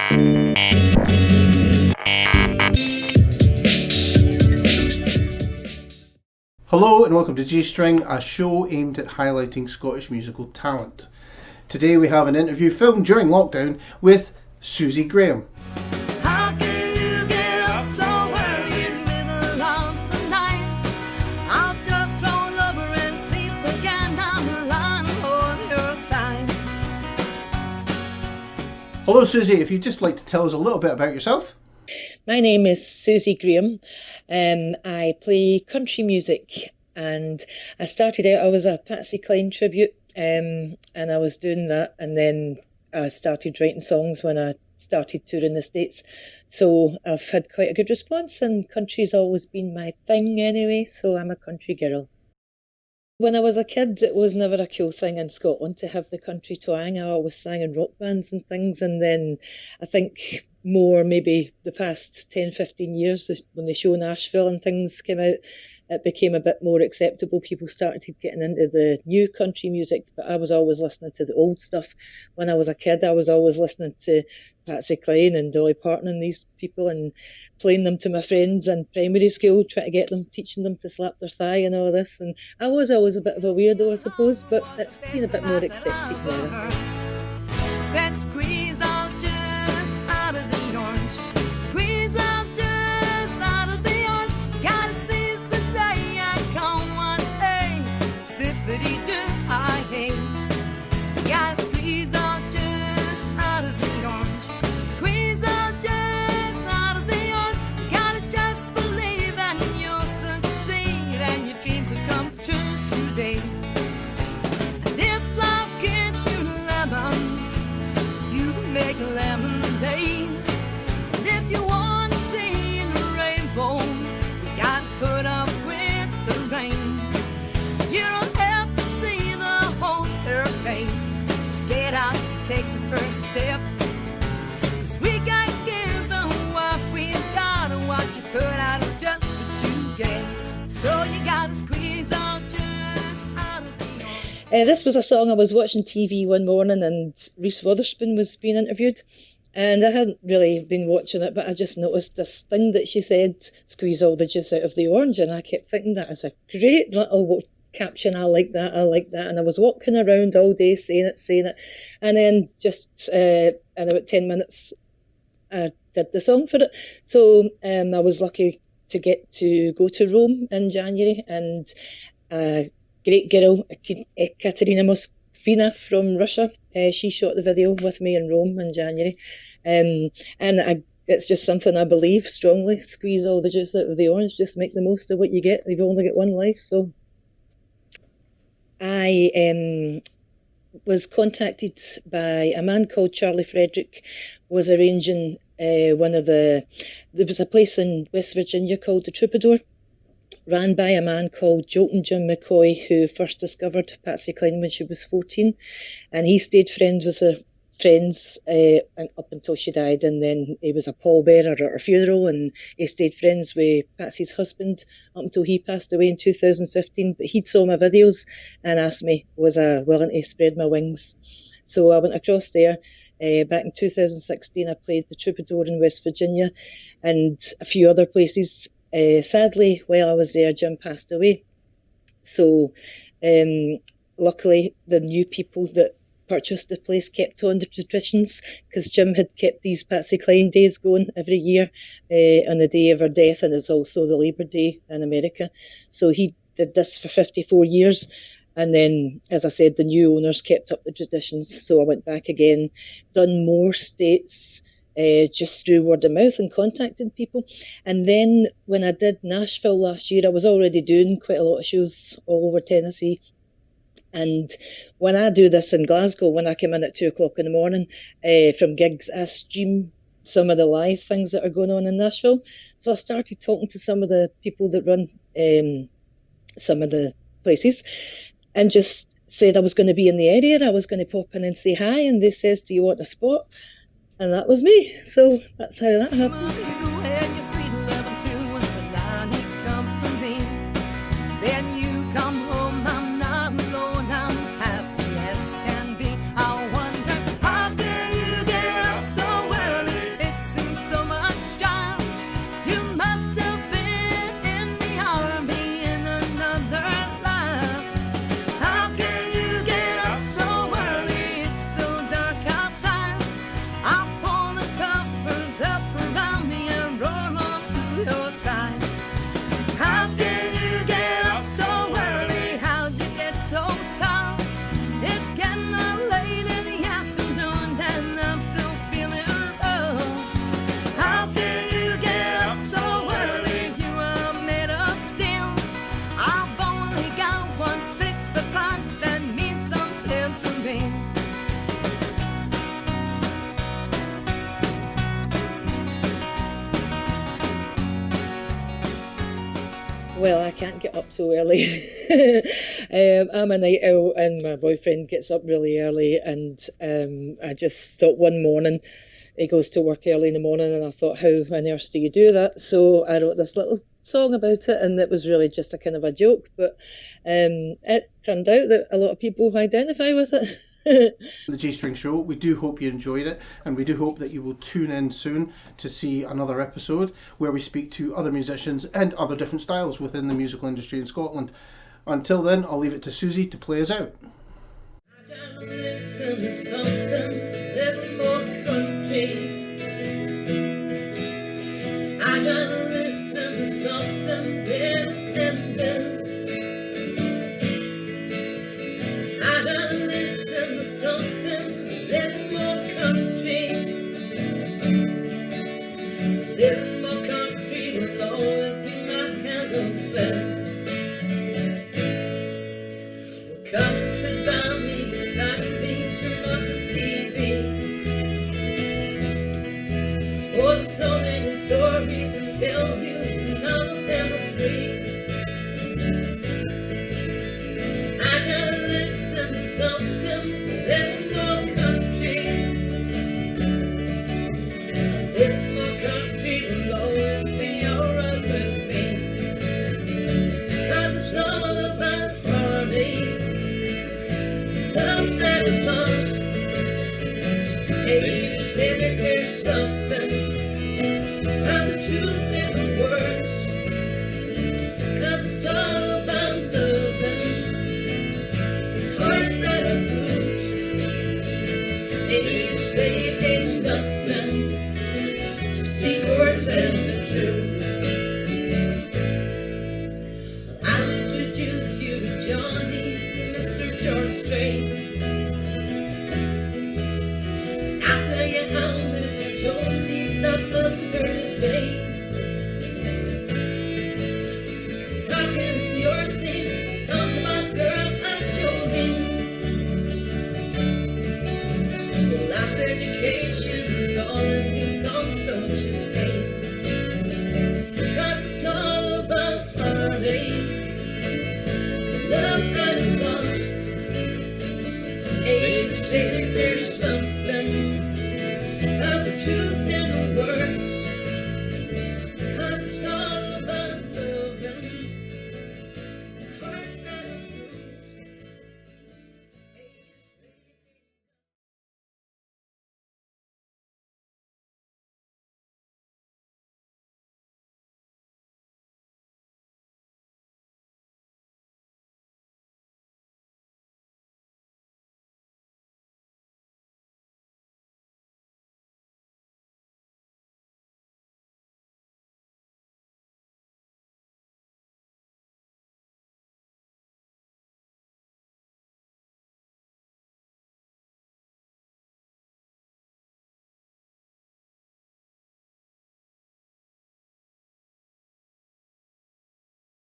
Hello and welcome to G-String, a show aimed at highlighting Scottish musical talent. Today we have an interview filmed during lockdown with Suzie Graham. How can you get up so early in the middle of the night? I'll just roll over and sleep again down the line on your side. Hello Suzie, if you'd just like to tell us a little bit about yourself. My name is Suzie Graham. I play country music, and I started out, I was a Patsy Cine tribute, and I was doing that, and then I started writing songs when I started touring the States. So I've had quite a good response, and country's always been my thing anyway, so I'm a country girl. When I was a kid, it was never a cool thing in Scotland to have the country twang. I always sang in rock bands and things, and then I think more maybe the past 10-15 years when the show Nashville and things came out, it became a bit more acceptable. People started getting into the new country music, but I was always listening to the old stuff. When I was a kid, I was always listening to Patsy Cine and Dolly Parton and these people, and playing them to my friends in primary school, trying to get them, teaching them to slap their thigh and all this. And I was always a bit of a weirdo, I suppose, but it's been a bit more accepted now. Said squeeze out just out of the orange. Squeeze out just out of the orange. Gotta seize the day I come one day. Sippity do I hate. Gotta squeeze out just out of the orange. Squeeze out just out of the orange. Gotta just believe and you'll succeed, and your dreams will come true today. And if life gives you lemons, you can make lemonade. And if you want to see the rainbow, you gotta put up with the rain. You don't have to see the whole hurricane. Just get out and take the first step. 'Cause we gotta give them what we got, and what you put out is just what you get. So you gotta squeeze out just out of the This was a song. I was watching TV one morning and Reese Witherspoon was being interviewed, and I hadn't really been watching it, but I just noticed this thing that she said, squeeze all the juice out of the orange, and I kept thinking that is a great little caption. I like that, and I was walking around all day saying it, and then just in about 10 minutes I did the song for it. So I was lucky to get to go to Rome in January, and great girl, Katerina Moskvina from Russia. She shot the video with me in Rome in January. It's just something I believe strongly. Squeeze all the juice out of the orange. Just make the most of what you get. You've only got one life. So I was contacted by a man called Charlie Frederick, was arranging there was a place in West Virginia called the Troubadour, ran by a man called Jolton Jim McCoy, who first discovered Patsy Cline when she was 14, and he stayed friends with her friends up until she died, and then he was a pallbearer at her funeral, and he stayed friends with Patsy's husband up until he passed away in 2015. But he'd saw my videos and asked me was I willing to spread my wings. So I went across there. Back in 2016 I played the Troubadour in West Virginia and a few other places. Sadly, while I was there, Jim passed away. So luckily the new people that purchased the place kept on the traditions, because Jim had kept these Patsy Cline days going every year on the day of her death, and it's also the Labour Day in America. So he did this for 54 years. And then, as I said, the new owners kept up the traditions. So I went back again, done more states, just through word of mouth and contacting people. And then when I did Nashville last year, I was already doing quite a lot of shows all over Tennessee. And when I do this in Glasgow, when I come in at 2:00 in the morning from gigs, I stream some of the live things that are going on in Nashville. So I started talking to some of the people that run some of the places, and just said I was going to be in the area. I was going to pop in and say hi, and they says, do you want a spot? And that was me. So that's how that happened. Then you come home, I'm not alone, I'm happy as can be. I wonder, how do you get up so early Well, I can't get up so early. I'm a night owl, and my boyfriend gets up really early. And I just thought one morning he goes to work early in the morning, and I thought, how on earth do you do that? So I wrote this little song about it, and it was really just a kind of a joke. But it turned out that a lot of people identify with it. The G String Show. We do hope you enjoyed it, and we do hope that you will tune in soon to see another episode where we speak to other musicians and other different styles within the musical industry in Scotland. Until then, I'll leave it to Suzie to play us out. I gotta listen to something little more country. I gotta listen to something better than this. I gotta listen to something little more country. Little more country will always be my kind of bliss. Come and sit by me, beside me, turn on the TV. Oh, there's so many stories to tell you, none of them are free. I gotta listen to something a little more country. A little more country will always be alright with me. 'Cause it's all about harmony. Love that is lost. Hey, you say that there's something about the truth in the words. 'Cause it's all about loving hearts that are bruised. Hey, you say it ain't nothing, just speak words and the truth. I'll introduce you to Johnny, Mr. George Strait. I'll tell you how Mr. Jones, he stopped loving her today. 'Cause talking in your singing songs about girls like Jolene. Well, life's education is all in these songs, don't you see? 'Cause it's all about heartache, love that is lost. Hey, you say that there's something about the truth in the words.